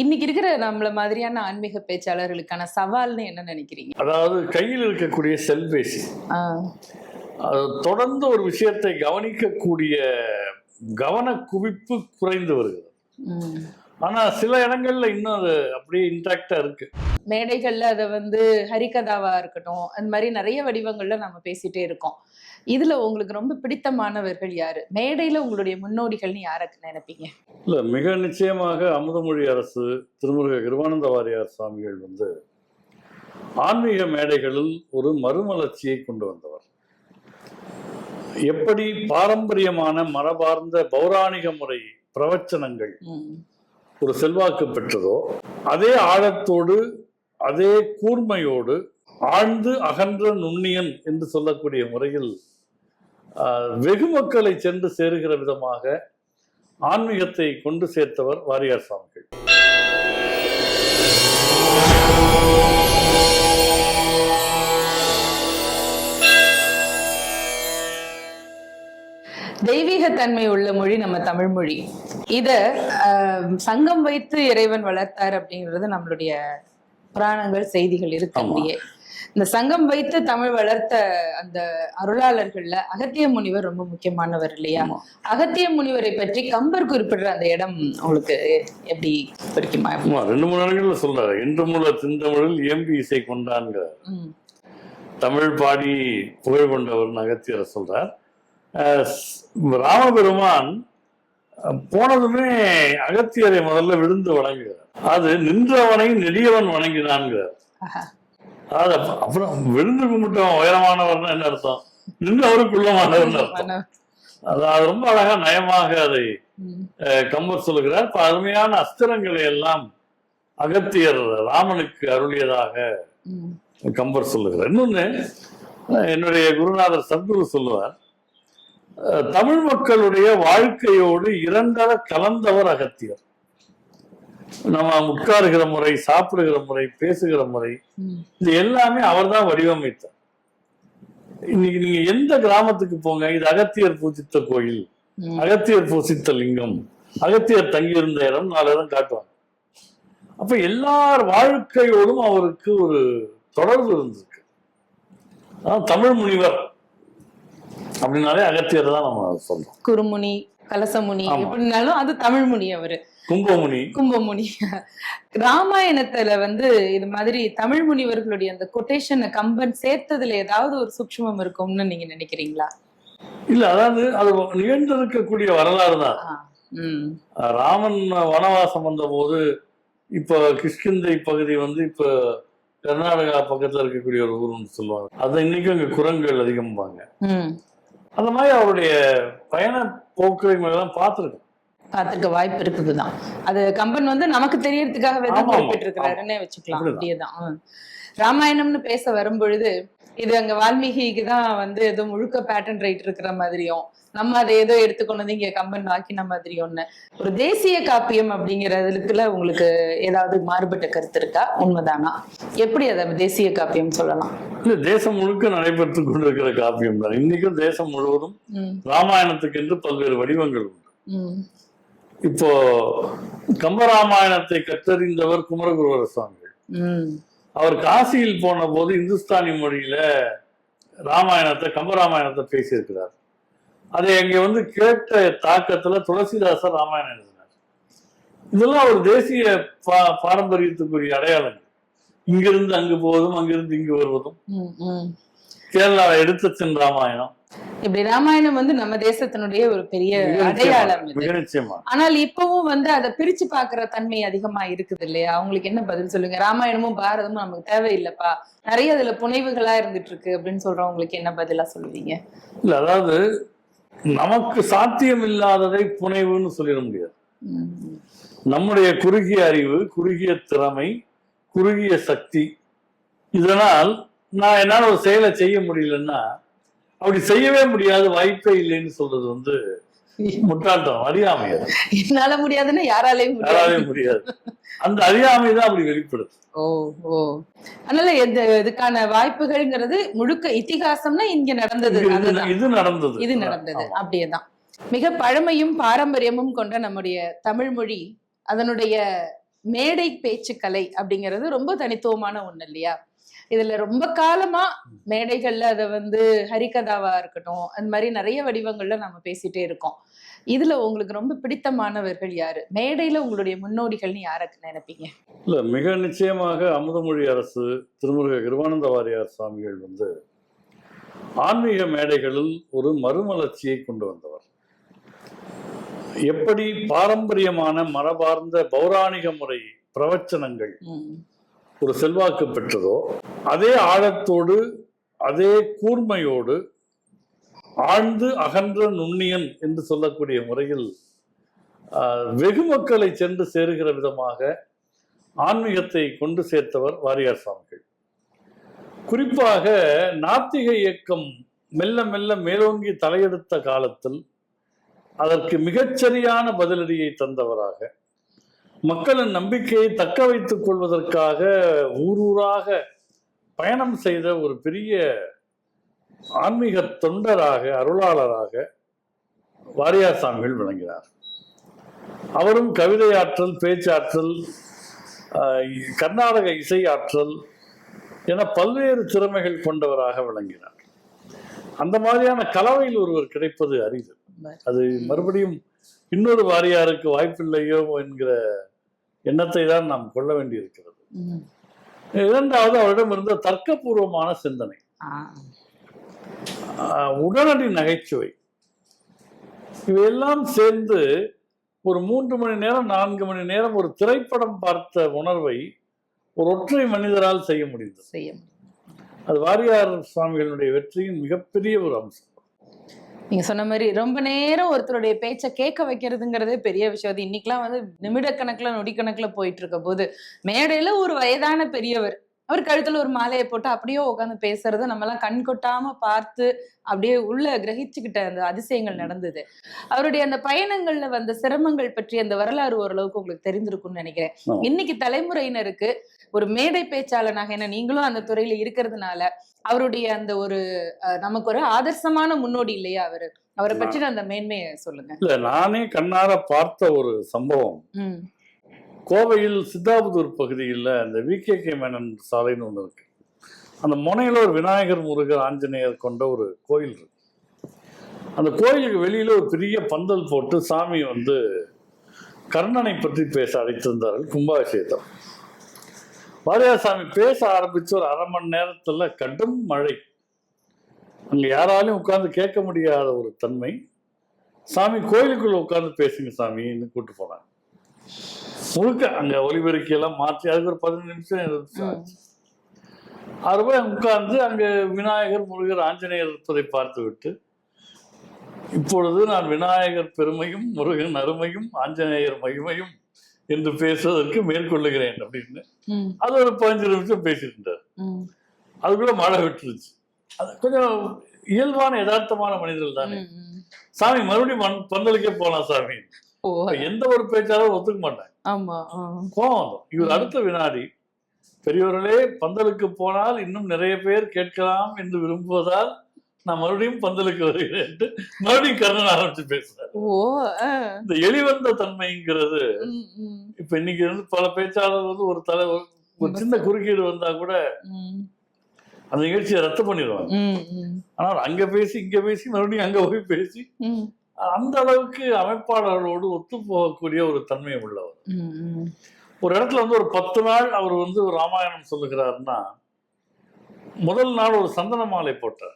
இன்னைக்கு இருக்கிற நம்மள மாதிரியான ஆன்மீக பேச்சாளர்களுக்கான சவால்னு என்ன நினைக்கிறீங்க? அதாவது கையில் இருக்கக்கூடிய செல்பேசி அது தொடர்ந்து ஒரு விஷயத்தை கவனிக்கக்கூடிய கவன குவிப்பு குறைந்து வருகிறது. ஆனா சில இடங்கள்ல இன்னும் அது அப்படியே இன்டாக்டா இருக்கு. மேடைகள்ல அதை ஹரிகதாவா இருக்கட்டும், அந்த மாதிரி நிறைய வடிவங்கள்ல நம்ம பேசிட்டே இருக்கோம். இதுல உங்களுக்கு ரொம்ப பிடித்தமானவர்கள் யாரு? மேடையில உங்களுடைய முன்னோடிகள்னு யாரை நினைப்பீங்க? இல்ல, மிக நிச்சயமாக அமுதமொழி அரசு, திருமுருக கிருபானந்த வாரியார் சுவாமிகள் ஆன்மீக மேடைகளில் ஒரு மறுமலர்ச்சியை கொண்டு வந்தவர். எப்படி பாரம்பரியமான மரபார்ந்த பௌராணிக முறை பிரவச்சனங்கள் ஒரு செல்வாக்கு பெற்றதோ, அதே ஆழத்தோடு அதே கூர்மையோடு ஆழ்ந்து அகன்ற நுண்ணியன் என்று சொல்லக்கூடிய முறையில் வெகு மக்களை சென்று சேருகிற விதமாக ஆன்மீகத்தை கொண்டு சேர்த்தவர் வாரியார் சுவாமிகள். தெய்வீகத்தன்மை உள்ள மொழி நம்ம தமிழ் மொழி. இத சங்கம் வைத்து இறைவன் வளர்த்தார் அப்படிங்கிறது நம்மளுடைய புராணங்கள், செய்திகள் இருக்கு. அப்படியே இந்த சங்கம் வைத்து தமிழ் வளர்த்த அந்த அருளாளர்கள்ல அகத்திய முனிவர் ரொம்ப முக்கியமானவர் இல்லையா? அகத்திய முனிவரை பற்றி கம்பர் குறிப்பிடுற அந்த இடம் உங்களுக்கு எப்படி பிடிக்குமா? 2-3 இடங்கள்ல சொல்றாரு. இன்று மூல திந்தமிழில் இயம்பி இசை கொண்டான்கிற தமிழ் பாடி புகழ் கொண்டவர் அகத்தியரை சொல்றார். ராமபெருமான் போனதுமே அகத்தியரை முதல்ல விழுந்து வணங்குகிறார். அது நின்றவனை நெடியவன் வணங்கினான்கிறார். அப்புறம் விழுந்து கும்பிட்டவன் உயரமானவர்னா என்ன அர்த்தம்? நின்றவருக்குள்ளமானவர்னு அர்த்தம். அது ரொம்ப அழகா நயமாக அதை கம்பர் சொல்லுகிறார். அருமையான அஸ்திரங்களை எல்லாம் அகத்தியர் ராமனுக்கு அருளியதாக கம்பர் சொல்லுகிறார். இன்னொன்னு, என்னுடைய குருநாதர் சத்குரு சொல்லுவார், தமிழ் மக்களுடைய வாழ்க்கையோடு இரண்டர கலந்தவர் அகத்தியர். நம்ம உட்காருகிற முறை, சாப்பிடுகிற முறை, பேசுகிற முறை, இது எல்லாமே அவர் தான் வடிவமைத்தார். இன்னைக்கு நீங்க எந்த கிராமத்துக்கு போங்க, இது அகத்தியர் பூஜித்த கோயில், அகத்தியர் பூசித்த லிங்கம், அகத்தியர் தங்கியிருந்த இடம் 4 இடம் காட்டுவாங்க. அப்ப எல்லார் வாழ்க்கையோடும் அவருக்கு ஒரு தொடர்பு இருந்திருக்கு. தமிழ் முனிவர் அப்படின்னாலே அகத்தியர் தான் நம்ம சொல்றோம். குருமுனி, கலசமுனி எப்படின்னாலும் அது தமிழ் முனி. அவரு கும்பமுனி. ராமாயணத்துல இது மாதிரி தமிழ் முனிவர்களுடைய அந்த கொட்டேஷனை கம்பன் சேர்த்ததுல ஏதாவது ஒரு சூக்ஷ்மம் இருக்கும்னு நீங்க நினைக்கிறீங்களா? இல்ல, அதாவது அது நிகழ்ந்திருக்கக்கூடிய வரலாறு தான். ராமன் வனவாசம் வந்த போது, இப்ப கிஷ்கிந்தை பகுதி இப்ப கர்நாடகா பக்கத்துல இருக்கக்கூடிய ஒரு ஊர்னு சொல்லுவாங்க. அது இன்னைக்கும் இங்க குரங்குகள் அதிகம்பாங்க. அந்த மாதிரி அவருடைய பயண போக்குகளை பார்த்திருக்க வாய்ப்பு இருக்குதுதான். அது கம்பன் நமக்கு தெரியறதுக்காகவே தான் குறிப்பிட்டிருக்கிறாருன்னே வச்சுக்கலாம். அப்படியேதான் ராமாயணம்னு பேச வரும்பொழுது இது அங்க வால்மீகிக்கு தான் ஏதோ முழுக்க பேட்டன் ரைட் இருக்கிற மாதிரியும், நம்ம அதை ஏதோ எடுத்துக்கொண்டு இங்க கம்பன் ஆக்கின மாதிரியும் ஒரு தேசிய காப்பியம் அப்படிங்கிறதுல உங்களுக்கு ஏதாவது மாறுபட்ட கருத்து இருக்கா? உண்மைதானா? எப்படி அதை தேசிய காப்பியம் சொல்லலாம்? இல்ல, தேசம் முழுக்க நடைபெற்று கொண்டிருக்கிற காப்பியம் தான். இன்னைக்கும் தேசம் முழுவதும் ராமாயணத்துக்கு என்று பல்வேறு வடிவங்கள் உண்டு. இப்போ கம்பராமாயணத்தை கற்றறிந்தவர் குமரகுருவர சுவாமிகள். அவர் காசியில் போன போது இந்துஸ்தானி மொழியில ராமாயணத்தை, கம்பராமாயணத்தை பேசியிருக்கிறார். அதை அங்க கேட்ட தாக்கத்துல துளசிதாசர் ராமாயணம் எழுதினார். இதெல்லாம் ஒரு தேசிய பாரம்பரியத்துக்குரிய அடையாளங்கள். இங்கிருந்து அங்கு போவதும், அங்கிருந்து இங்கு வருவதும். கேரளாவை எடுத்து சென்ற ராமாயணம். இப்படி ராமாயணம் நம்ம தேசத்தினுடைய ஒரு பெரிய அடையாளம். ஆனால் இப்பவும் அதை பிரிச்சு பாக்குற தன்மை அதிகமா இருக்குது இல்லையா? அவங்களுக்கு என்ன பதில் சொல்லுங்க? ராமாயணமும் பாரதமும் நமக்கு தேவையில்லைப்பா, நிறைய அதுல புனைவுகளா இருந்துட்டு இருக்கு அப்படின்னு சொல்றவங்களுக்கு என்ன பதிலா சொல்லுவீங்க? இல்ல, அதாவது நமக்கு சாத்தியம் இல்லாததை புனைவுன்னு சொல்லிட முடியாது. நம்முடைய குறுகிய அறிவு, குறுகிய திறமை, குறுகிய சக்தி, இதனால் என்னால ஒரு செயலை செய்ய முடியலன்னா அப்படி செய்யவே முடியாது, வாய்ப்பே இல்லைன்னு சொல்றது முட்டாள்தனம், அறியாமை. என்னால முடியாதுன்னா யாராலையும் முடியாது. அந்த அறியாமை தான் அப்படி வெளிப்படுது. அதனால இதுக்கான வாய்ப்புகள்ங்கிறது முழுக்க இதிகாசம்னா இங்க நடந்தது, இது நடந்தது அப்படியேதான். மிக பழமையும் பாரம்பரியமும் கொண்ட நம்முடைய தமிழ் மொழி அதனுடைய மேடை பேச்சுக்கலை அப்படிங்கிறது ரொம்ப தனித்துவமான ஒண்ணு இல்லையா? இதுல ரொம்ப காலமா மேடைகள்ல அதை வந்து ஹரிகதாவா இருக்கட்டும், அந்த மாதிரி நிறைய வடிவங்கள்ல நம்ம பேசிட்டே இருக்கோம். இதுல உங்களுக்கு ரொம்ப பிடித்தமானவர்கள் யாரு? மேடையில உங்களுடைய முன்னோடிகள்னு யாரை நினைப்பீங்க? இல்ல, மிக நிச்சயமாக அமுதமொழி அரசு திருமுருக கிருபானந்த வாரியார் சுவாமிகள் வந்து ஆன்மீக மேடைகளில் ஒரு மறுமலர்ச்சியை கொண்டு வந்தவர். எப்படி பாரம்பரியமான மரபார்ந்த பௌராணிக முறை பிரவச்சனங்கள் ஒரு செல்வாக்கு பெற்றதோ, அதே ஆழத்தோடு அதே கூர்மையோடு ஆழ்ந்து அகன்ற நுண்ணியன் என்று சொல்லக்கூடிய முறையில் வெகு மக்களை சென்று சேருகிற விதமாக ஆன்மீகத்தை கொண்டு சேர்த்தவர் வாரியார் சுவாமிகள். குறிப்பாக நாத்திக இயக்கம் மெல்ல மெல்ல மேலோங்கி தலையெடுத்த காலத்தில் அதற்கு மிகச்சரியான பதிலடியை தந்தவராக, மக்களின் நம்பிக்கையை தக்க வைத்துக் கொள்வதற்காக ஊரூராக பயணம் செய்த ஒரு பெரிய ஆன்மீக தொண்டராக, அருளாளராக வாரியார் சாமிகள் விளங்கினார். அவரும் கவிதை ஆற்றல், பேச்சாற்றல், கர்நாடக இசை ஆற்றல் என பல்வேறு திறமைகள் கொண்டவராக விளங்கினார். அந்த மாதிரியான கலவையில் ஒருவர் கிடைப்பது அரிது. அது மறுபடியும் இன்னொரு வாரியாருக்கு வாய்ப்பில்லையோ என்கிற எண்ணத்தை தான் நாம் கொள்ள வேண்டியிருக்கிறது. இரண்டாவது, அவரிடம் இருந்த தர்க்கபூர்வமான சிந்தனை, உடனடி நகைச்சுவை, இவையெல்லாம் சேர்ந்து ஒரு 3 மணி நேரம் 4 மணி நேரம் ஒரு திரைப்படம் பார்த்த உணர்வை ஒரு ஒற்றை மனிதரால் செய்ய முடிந்தது. அது வாரியார் சுவாமிகளுடைய வெற்றியின் மிகப்பெரிய ஒரு அம்சம். நீங்க சொன்ன மாதிரி ரொம்ப நேரம் ஒருத்தருடைய பேச்சை கேட்க வைக்கிறதுங்கிறதே பெரிய விஷயம். அது இன்னைக்கெல்லாம் வந்து நிமிடக்கணக்குல நொடிக்கணக்குல போயிட்டு இருக்க போது, மேடையில ஒரு வயதான பெரியவர் அவர் கழுத்துல ஒரு மாலையை போட்டு அப்படியே உட்காந்து பேசுறத நம்ம எல்லாம் கண் கொட்டாம பார்த்து அப்படியே உள்ள கிரகிச்சுக்கிட்ட அந்த அதிசயங்கள் நடந்தது. அவருடைய அந்த பயணங்கள்ல வந்த சிரமங்கள் பற்றி அந்த வரலாறு ஓரளவுக்கு உங்களுக்கு தெரிந்திருக்கும்னு நினைக்கிறேன். இன்னைக்கு தலைமுறையினருக்கு ஒரு மேடை பேச்சாளனாக, என்ன நீங்களும் அந்த துறையில இருக்கிறதுனால அவருடைய அந்த ஒரு நமக்கு ஒரு ஆதர்சமான முன்னோடி இல்லையா அவரை பற்றி அந்த மேன்மையை சொல்லுங்க. இல்ல, நானே கண்ணார பார்த்த ஒரு சம்பவம். கோவையில் சித்தாபுதூர் பகுதியில் அந்த VKK மேனன் சாலைன்னு ஒன்று இருக்கு. அந்த முனையில ஒரு விநாயகர், முருகர், ஆஞ்சநேயர் கொண்ட ஒரு கோயில் இருக்கு. அந்த கோயிலுக்கு வெளியில ஒரு பெரிய பந்தல் போட்டு சாமி வந்து கர்ணனை பற்றி பேச அழைத்திருந்தார்கள். கும்பாபிஷேகம். வாரியார் சாமி பேச ஆரம்பிச்சு ஒரு 1/2 மணி நேரத்துல கடும் மழை. அங்க யாராலையும் உட்கார்ந்து கேட்க முடியாத ஒரு தன்மை. சாமி கோயிலுக்குள்ள உட்கார்ந்து பேசுங்க சாமின்னு கூட்டு போனாங்க. முழுக்க அங்க ஒலிபெருக்கியெல்லாம் மாற்றி அதுக்கு ஒரு 15 நிமிஷம் இருந்துச்சு. 6 ரூபாய் உட்கார்ந்து அங்க விநாயகர், முருகர், ஆஞ்சநேயர் இருப்பதை பார்த்து விட்டு, இப்பொழுது நான் விநாயகர் பெருமையும், முருகன் அருமையும், ஆஞ்சநேயர் மகிமையும் என்று பேசுவதற்கு மேற்கொள்ளுகிறேன் அப்படின்னு அது ஒரு 15 நிமிஷம் பேசிட்டு இருந்தார். அதுக்குள்ள மழை விட்டுருச்சு. அது கொஞ்சம் இயல்பான யதார்த்தமான மனிதர்கள் தானே. சாமி மறுபடியும் பந்தலுக்கே போலாம் சாமி. எந்த ஒரு பேச்சாளரும் ஒத்துக்க மாட்டாங்க. கோபம். இவர் அடுத்த வினாடி, பெரியவர்களே பந்தலுக்கு போனால் இன்னும் நிறைய பேர் கேட்கலாம் என்று விரும்புவதால் நான் மறுபடியும் பந்தலுக்கு வருகிறேன், மறுபடியும் கர்ணன் ஆரம்பிச்சு பேசுறாரு. இந்த எளிவந்த தன்மைங்கிறது இப்ப இன்னைக்கு வந்து பல பேச்சாளர் வந்து ஒரு சின்ன குறுக்கீடு வந்தா கூட அந்த நிகழ்ச்சியை ரத்து பண்ணிடுவாங்க. ஆனால் அங்க பேசி இங்க பேசி மறுபடியும் அங்க போய் பேசி அந்த அளவுக்கு அமைப்பாளர்களோடு ஒத்து போகக்கூடிய ஒரு தன்மை உள்ளவர். ஒரு இடத்துல வந்து ஒரு 10 நாள் அவர் வந்து ஒரு ராமாயணம் சொல்லுகிறாருன்னா, முதல் நாள் ஒரு சந்தன மாலை போட்டார்.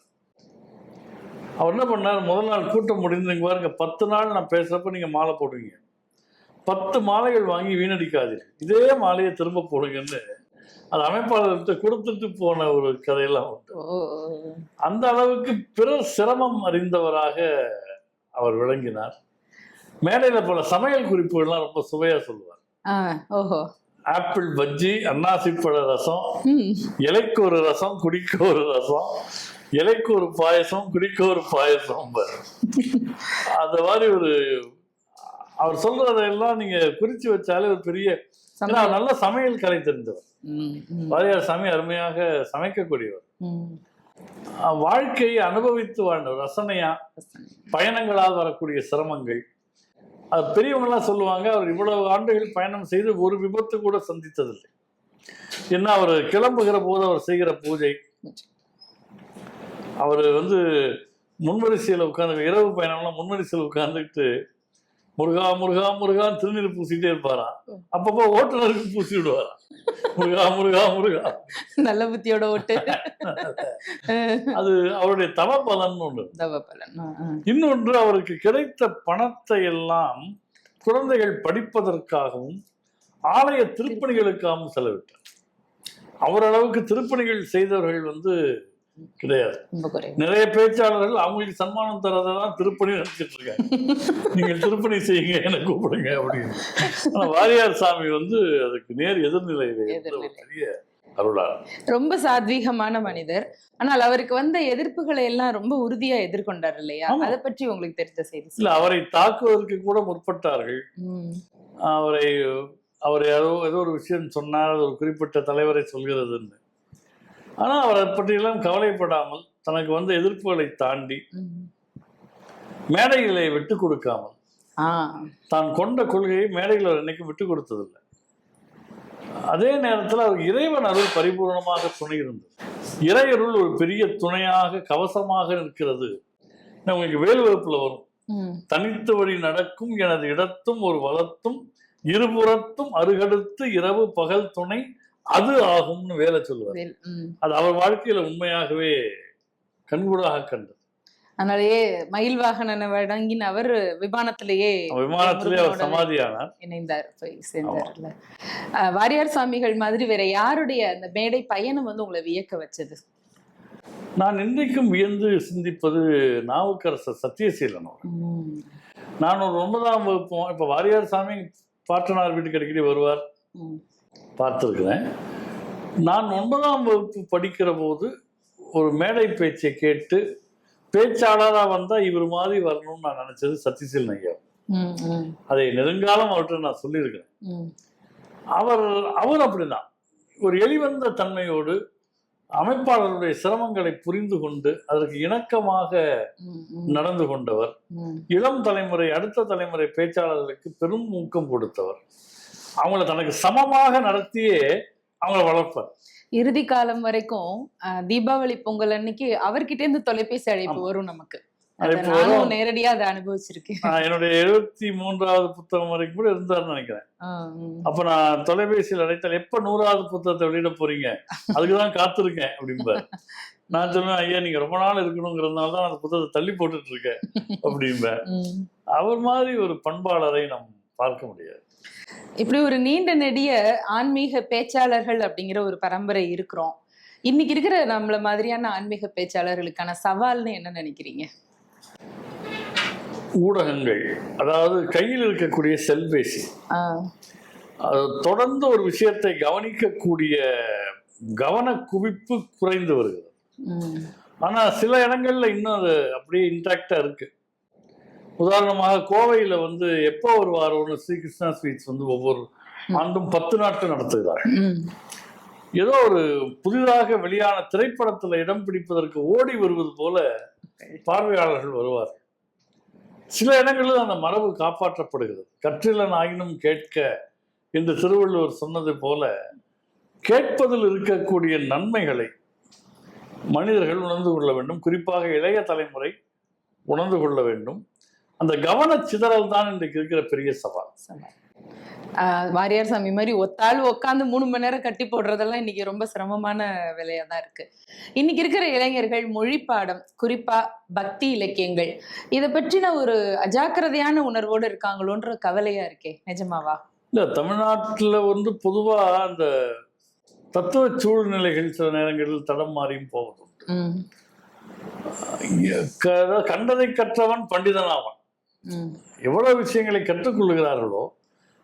அவர் என்ன பண்ணார், முதல் நாள் கூட்டம் முடிந்து பாருங்க, 10 நாள் நான் பேசுறப்ப நீங்க மாலை போடுவீங்க, 10 மாலைகள் வாங்கி வீணடிக்காதீர்கள், இதே மாலையை திரும்ப போடுங்கன்னு அது அமைப்பாளர்கிட்ட கொடுத்துட்டு போன ஒரு கதையெல்லாம் உண்டு. அந்த அளவுக்கு பிறர் சிரமம் அறிந்தவராக அவர் விளங்கினார். மேடையில போல சமையல் குறிப்புகள்லாம் ரொம்ப சுவையா சொல்லுவார். ஆப்பிள் பஜ்ஜி, அன்னாசிப்பழ ரசம், இலைக்கு ஒரு ரசம், குடிக்க ஒரு ரசம், இலைக்கு ஒரு பாயசம், குடிக்க ஒரு பாயசம். அந்த மாதிரி ஒரு அவர் சொல்றதெல்லாம் நீங்க குறிச்சு வச்சாலே ஒரு பெரிய நல்ல சமையல் கலை தெரிந்தவர். வாரியார் சாமி அருமையாக சமைக்கக்கூடியவர். வாழ்க்கையை அனுபவித்து வாழ்ந்தவர். ரசனையா பயணங்களால் வரக்கூடிய சிரமங்கள், அது பெரியவங்கெல்லாம் சொல்லுவாங்க, அவர் இவ்வளவு ஆண்டுகள் பயணம் செய்து ஒரு விபத்து கூட சந்தித்ததில்லை. ஏன்னா அவர் கிளம்புகிற போது அவர் செய்கிற பூஜை, அவர் வந்து முன்வரிசையில் உட்காந்து இரவு பயணம்லாம் முன்வரிசையில் உட்காந்துக்கிட்டு முருகா முருகா முருகான்னு திருநீர் பூசிட்டே இருப்பாராம். அப்பப்போ ஓட்டுநருக்கு பூசி விடுவாராம், முருகா முருகா முருகா. நல்ல புத்தியோட ஓட்டு. அது அவருடைய தவ பலன் ஒன்று. இன்னொன்று, அவருக்கு கிடைத்த பணத்தை எல்லாம் குழந்தைகள் படிப்பதற்காகவும் ஆலய திருப்பணிகளுக்காகவும் செலவிட்டார். அவரளவுக்கு திருப்பணிகள் செய்தவர்கள் வந்து கிடையாது. நிறைய பேச்சாளர்கள் அவங்களுக்கு சன்மானம் தரதான் திருப்பணி நினைச்சிட்டு இருக்காங்க. நீங்கள் திருப்பணி செய்யுங்க, எனக்கு கூப்பிடுங்க அப்படின்னு. ஆனா வாரியார் சாமி வந்து அதுக்கு நேர் எதிர்நிலையிலே பெரிய அருளாளர். ரொம்ப சாத்வீகமான மனிதர். ஆனால் அவருக்கு வந்த எதிர்ப்புகளை எல்லாம் ரொம்ப உறுதியா எதிர்கொண்டார் இல்லையா? அதை பற்றி உங்களுக்கு தெரிந்த செய்தி? இல்ல, அவரை தாக்குவதற்கு கூட முற்பட்டார்கள். அவர் ஏதோ ஒரு விஷயம் சொன்னார், அது ஒரு குறிப்பிட்ட தலைவரை சொல்கிறதுன்னு. ஆனா அவர் அதை பற்றியெல்லாம் கவலைப்படாமல் தனக்கு வந்த எதிர்ப்புகளை தாண்டி மேடைகளை விட்டு கொடுக்காமல் தான் கொண்ட கொள்கையை மேடைகளை என்னைக்கும் விட்டு கொடுத்ததில்லை. அதே நேரத்தில் அவருக்கு இறைவன் அருள் பரிபூர்ணமாக துணை இருந்தது. இறையருள் ஒரு பெரிய துணையாக கவசமாக இருக்கிறது. உங்களுக்கு வேலுவகுப்புல வரும், தனித்து வழி நடக்கும் எனது இடத்தும் ஒரு வளத்தும் இருபுறத்தும் அருகடுத்து இரவு பகல் துணை அது ஆகும்னு வேலை சொல்லுவார். அது அவர் வாழ்க்கையில உண்மையாகவே கண்கூடாக கண்டது. அதனாலேயே மயில் வாகன வழங்கின அவர் விமானத்திலேயே அவர் சமாதியானார், இணைந்தார், போய் சேர்ந்தார்ல. வாரியார் சாமிகள் மாதிரி வேற யாருடைய அந்த மேடை பயணம் வந்து உங்களை வியக்க வச்சது? நான் இன்றைக்கும் வியந்து சிந்திப்பது நாவுக்கரசர் சத்தியசீலன். நான் ஒரு 9ஆம் வகுப்பு, இப்ப வாரியார் சாமி பாட்டனார் வீட்டுக்கு அடிக்கடி வருவார், பார்த்துருக்கிறேன். நான் 9ஆம் வகுப்பு படிக்கிற போது ஒரு மேடை பேச்சை கேட்டு பேச்சாளராக வந்தா இவர் மாதிரி வரணும்னு நான் நினைச்சது சத்தியசீலன் ஐயா. அதை நெடுங்காலம் அவர்கிட்ட நான் சொல்லியிருக்கிறேன். அவர் அப்படிதான் ஒரு எளிவந்த தன்மையோடு அமைப்பாளருடைய சிரமங்களை புரிந்து கொண்டு அதற்கு இணக்கமாக நடந்து கொண்டவர். இளம் தலைமுறை, அடுத்த தலைமுறை பேச்சாளர்களுக்கு பெரும் ஊக்கம் கொடுத்தவர். அவங்கள தனக்கு சமமாக நடத்தியே அவங்கள வளர்ப்பார். இறுதி காலம் வரைக்கும் தீபாவளி பொங்கல் அன்னைக்கு அவர்கிட்ட இருந்து தொலைபேசி அழைப்பு வரும் நமக்கு. நேரடியா அதை அனுபவிச்சிருக்கேன். என்னுடைய 73வது புத்தகம் வரைக்கும் கூட இருந்தாருன்னு நினைக்கிறேன். அப்ப நான் தொலைபேசியில் அழைத்தால் எப்ப 100வது புத்தகத்தை வெளியிட போறீங்க, அதுக்குதான் காத்திருக்கேன் அப்படிம்பார். நான் சொல்லுவேன், ஐயா நீங்க ரொம்ப நாள் இருக்கணுங்கிறதுனால தான் அந்த புத்தகத்தை தள்ளி போட்டுட்டு இருக்கேன் அப்படிம்பேன். அவர் மாதிரி ஒரு பண்பாளரை நாம் பார்க்க முடியாது. இப்படி ஒரு நீண்ட நெடிய ஆன்மீக பேச்சாளர்கள் அப்படிங்கிற ஒரு பரம்பரை இருக்கிறோம். இன்னைக்கு இருக்கிற நம்மள மாதிரியான ஆன்மீக பேச்சாளர்களுக்கான சவால்னு என்ன நினைக்கிறீங்க? ஊடகங்கள், அதாவது கையில் இருக்கக்கூடிய செல்பேசி, தொடர்ந்து ஒரு விஷயத்தை கவனிக்கக்கூடிய கவன குவிப்பு குறைந்து வருகிறது. ஆனா சில இடங்கள்ல இன்னும் அது அப்படியே இன்டாக்டா இருக்கு. உதாரணமாக கோவையில வந்து எப்போ வருவாரோன்னு ஸ்ரீகிருஷ்ணா ஸ்வீட்ஸ் வந்து ஒவ்வொரு ஆண்டும் 10 நாட்கள் நடத்துகிறார்கள். ஏதோ ஒரு புதிதாக வெளியான திரைப்படத்துல இடம் பிடிப்பதற்கு ஓடி வருவது போல பார்வையாளர்கள் வருவார்கள். சில இடங்களில் அந்த மரபு காப்பாற்றப்படுகிறது. கற்றிலன் ஆயினும் கேட்க என்று திருவள்ளுவர் சொன்னது போல கேட்பதில் இருக்கக்கூடிய நன்மைகளை மனிதர்கள் உணர்ந்து கொள்ள வேண்டும். குறிப்பாக இளைய தலைமுறை உணர்ந்து கொள்ள வேண்டும். அந்த கவன சிதறல் தான் இன்றைக்கு இருக்கிற பெரிய சவால். வாரியார் சாமி மாதிரி ஒத்தாள் உட்காந்து 3 மணி நேரம் கட்டி போடுறதெல்லாம் இன்னைக்கு ரொம்ப சிரமமான வேலையா தான் இருக்கு. இன்னைக்கு இருக்கிற இளைஞர்கள் மொழி பாடம், குறிப்பா பக்தி இலக்கியங்கள், இதை பற்றின ஒரு அஜாக்கிரதையான உணர்வோடு இருக்காங்களோன்ற கவலையா இருக்கே, நிஜமாவா? இல்ல, தமிழ்நாட்டுல வந்து பொதுவா அந்த தத்துவ சூழ்நிலைகள் சில நேரங்களில் தடம் மாறியும் போவது. கண்டதை கற்றவன் பண்டிதனாவான். எவ்வளவு விஷயங்களை கற்றுக்கொள்ளுகிறார்களோ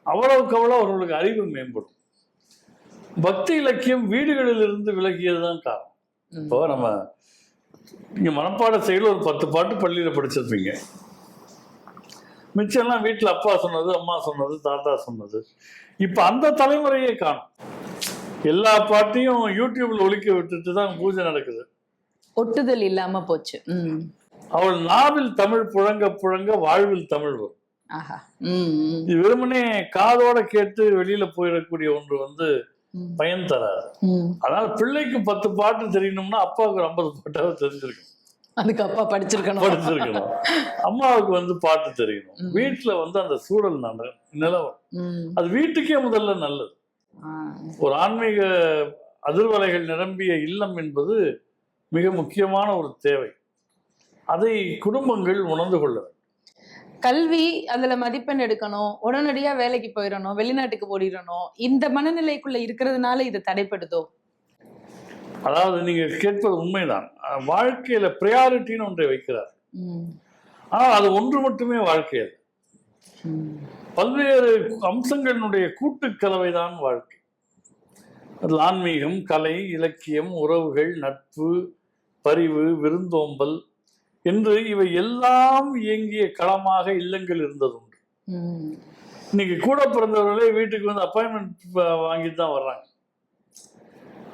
அவ்வளவுக்கு அவ்வளவு அவர்களுக்கு அறிவு மேம்படும். பக்தி இலக்கியம் வீடுகளில் இருந்து விலகியதுதான் காரணம். இப்போ நம்ம நீங்க மனப்பாட செயல் ஒரு 10 பாட்டு பள்ளியில படிச்சிருப்பீங்க. மிச்சம்லாம் வீட்டுல அப்பா சொன்னது, அம்மா சொன்னது, தாத்தா சொன்னது. இப்ப அந்த தலைமுறையே காணும். எல்லா பாட்டையும் யூடியூப்ல ஒலிக்க விட்டுட்டு தான் பூஜை நடக்குது. ஒட்டுதல் இல்லாம போச்சு. அவள் நாவில் தமிழ் புழங்க புழங்க வாழ்வில் தமிழ் வரும். ஆஹா. இது வெறுமனே காதோட கேட்டு வெளியில போயிடக்கூடிய ஒன்று வந்து பயன் தராது. அதனால பிள்ளைக்கு 10 பாட்டு தெரியணும்னா அப்பாவுக்கு 50 பாட்டாவது தெரிஞ்சிருக்கணும். அதுக்கு அப்பா படிச்சிருக்கணும். அம்மாவுக்கு வந்து பாட்டு தெரியணும். வீட்டுல வந்து அந்த சூழல் நிலவரம் அது வீட்டுக்கே முதல்ல நல்லது. ஒரு ஆன்மீக அதிர்வலைகள் நிரம்பிய இல்லம் என்பது மிக முக்கியமான ஒரு தேவை. அதை குடும்பங்கள் உணர்ந்து கொள்ள வேண்டும். கல்வி, அதுல மதிப்பெண் எடுக்கணும், உடனடியா வேலைக்கு போயிடணும், வெளிநாட்டுக்கு ஓடிடணும், இந்த மனநிலைக்குள்ள இருக்கிறதுனால இது தடைப்படுதோ? அதாவது நீங்க கேட்பது உண்மைதான். வாழ்க்கையில பிரையாரிட்டின்னு ஒன்றை வைக்கிறார். ஆனால் அது ஒன்று மட்டுமே வாழ்க்கையில் பல்வேறு அம்சங்களினுடைய கூட்டுக்கலவைதான் வாழ்க்கை. அதில் ஆன்மீகம், கலை, இலக்கியம், உறவுகள், நட்பு, பரிவு, விருந்தோம்பல் என்று இவை எல்லாம் இயங்கிய களமாக இல்லங்கள் இருந்ததுண்டு. இன்னைக்கு கூட பிறந்தவர்களே வீட்டுக்கு வந்து அப்பாயின்மெண்ட் வாங்கிட்டு தான் வர்றாங்க.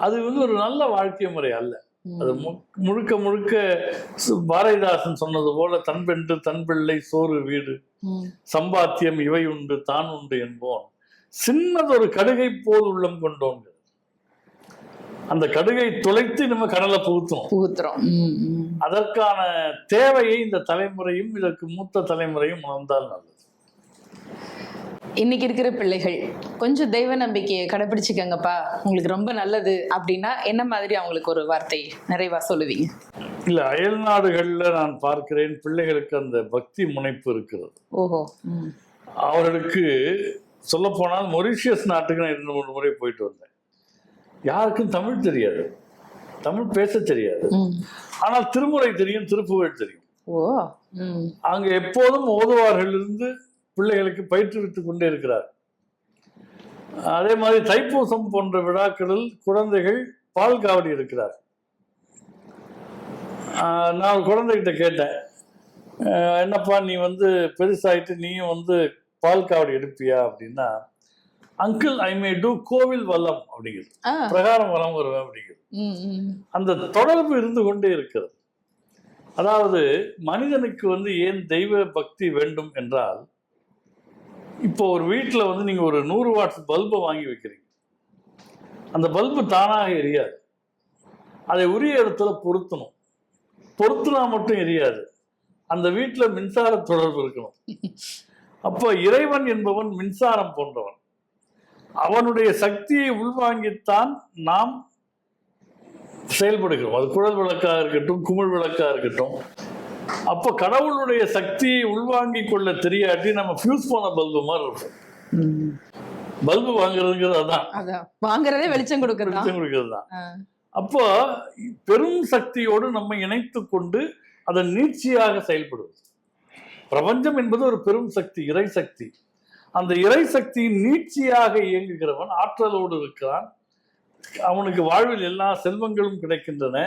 அது வந்து ஒரு நல்ல வாழ்க்கை முறை அல்ல. அது முழுக்க முழுக்க பாரதிதாசன் சொன்னது போல தன்பென்று தன் பிள்ளை சோறு வீடு சம்பாத்தியம் இவை உண்டு தான் உண்டு என்போம். சின்னதொரு கடுகை போல் உள்ளம் கொண்டோம். அந்த கடுகை துளைத்து நம்ம கடலை புகுத்துறோம். அதற்கான தேவையை இந்த தலைமுறையும் இதற்கு மூத்த தலைமுறையும் உணர்ந்தால் நல்லது. இன்னைக்கு இருக்கிற பிள்ளைகள் கொஞ்சம் தெய்வ நம்பிக்கையை கடைபிடிச்சுக்கங்கப்பா, உங்களுக்கு ரொம்ப நல்லது அப்படின்னா என்ன மாதிரி அவங்களுக்கு ஒரு வார்த்தை நிறைவா சொல்லுவீங்க? இல்ல, அயல் நாடுகள்ல நான் பார்க்கிறேன் பிள்ளைகளுக்கு அந்த பக்தி முனைப்பு இருக்கிறது. ஓஹோ. அவர்களுக்கு சொல்ல போனால் மொரிஷியஸ் நாட்டுக்கு நான் 2-3 முறை போயிட்டு வந்தேன். யாருக்கும் தமிழ் தெரியாது, தமிழ் பேச தெரியாது. ஆனால் திருமுறை தெரியும், திருப்புகழ் தெரியும். அங்க எப்போதும் ஓதுவார்கள் இருந்து பிள்ளைகளுக்கு பயிற்றுவித்துக் கொண்டே இருக்கிறார். அதே மாதிரி தைப்பூசம் போன்ற விழாக்களில் குழந்தைகள் பால் காவடி இருக்கிறார். நான் குழந்தைகிட்ட கேட்டேன், என்னப்பா நீ வந்து பெருசாயிட்டு நீயும் வந்து பால் காவடி எடுப்பியா அப்படின்னா, அங்கிள் ஐ மே டூ கோவில் வல்லம் அப்படிங்கிறது, பிரகாரம் வலம் வருவேன் அப்படிங்கிறது. அந்த தொடர்பு இருந்து கொண்டே இருக்கிறது. அதாவது மனிதனுக்கு வந்து ஏன் தெய்வ பக்தி வேண்டும் என்றால், இப்போ ஒரு வீட்டில் வந்து நீங்கள் ஒரு 100 வாட்ஸ் பல்பை வாங்கி வைக்கிறீங்க. அந்த பல்பு தானாக எரியாது, அதை உரிய இடத்துல பொருத்தினா மட்டும் எரியாது. அந்த வீட்டில் மின்சார தொடர்பு இருக்கணும். அப்போ இறைவன் என்பவன் மின்சாரம் போன்றவன். அவனுடைய சக்தியை உள்வாங்கித்தான் நாம் செயல்படுகிறோம். அது குழல் விளக்காக இருக்கட்டும், குமிழ் விளக்காக இருக்கட்டும். அப்ப கடவுளுடைய சக்தியை உள்வாங்கி கொள்ள தெரியாட்டி நம்ம ஃபியூஸ் போன பல்பு மாதிரி இருக்கும். பல்பு வாங்குறதுங்கிறது அதான், வாங்குறதே வெளிச்சம் கொடுக்கறது தான். அப்போ பெரும் சக்தியோடு நம்ம இணைத்து கொண்டு அதன் நீட்சியாக செயல்படுவது. பிரபஞ்சம் என்பது ஒரு பெரும் சக்தி, இறை சக்தி. அந்த இறை சக்தியின் நீட்சியாக இயங்குகிறவன் ஆற்றலோடு இருக்கிறான். அவனுக்கு வாழ்வில் எல்லா செல்வங்களும் கிடைக்கின்றன,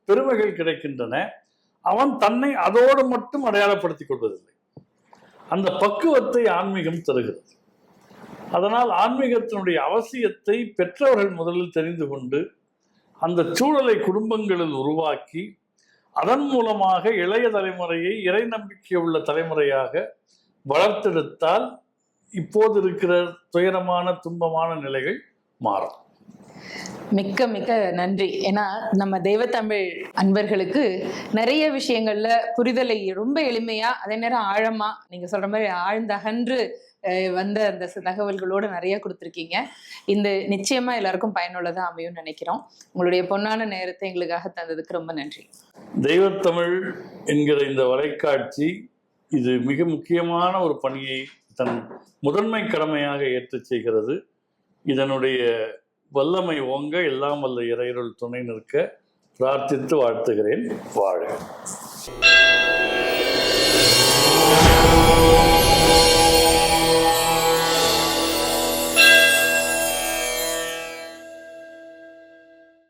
பெருமைகள் கிடைக்கின்றன. அவன் தன்னை அதோடு மட்டும் அடையாளப்படுத்திக் கொள்வதில்லை. அந்த பக்குவத்தை ஆன்மீகம் தருகிறது. அதனால் ஆன்மீகத்தினுடைய அவசியத்தை பெற்றவர்கள் முதலில் தெரிந்து கொண்டு அந்த சூழலை குடும்பங்களில் உருவாக்கி அதன் மூலமாக இளைய தலைமுறையை இறை நம்பிக்கை உள்ள தலைமுறையாக வளர்த்தெடுத்தால் இப்போது இருக்கிற துயரமான துன்பமான நிலைகள் மாறும். மிக்க மிக்க நன்றி. ஏன்னா நம்ம தெய்வத்தமிழ் அன்பர்களுக்கு நிறைய விஷயங்கள்ல புரிதலை ரொம்ப எளிமையா, அதே நேரம் ஆழமா, நீங்க சொல்ற மாதிரி ஆழ்ந்தகன்று வந்த அந்த தகவல்களோடு நிறைய கொடுத்துருக்கீங்க. இந்த நிச்சயமா எல்லாருக்கும் பயனுள்ளதா அமையும் நினைக்கிறோம். உங்களுடைய பொன்னான நேரத்தை எங்களுக்காக தந்ததுக்கு ரொம்ப நன்றி. தெய்வத்தமிழ் என்கிற இந்த வலைக்காட்சி இது மிக முக்கியமான ஒரு பணியை தன் முதன்மை கடமையாக ஏற்று செய்கிறது. இதனுடைய வல்லமை ஓங்க எல்லாம் வல்ல இறையருள் துணை நிற்க பிரார்த்தித்து வாழ்த்துகிறேன். வாழ்க.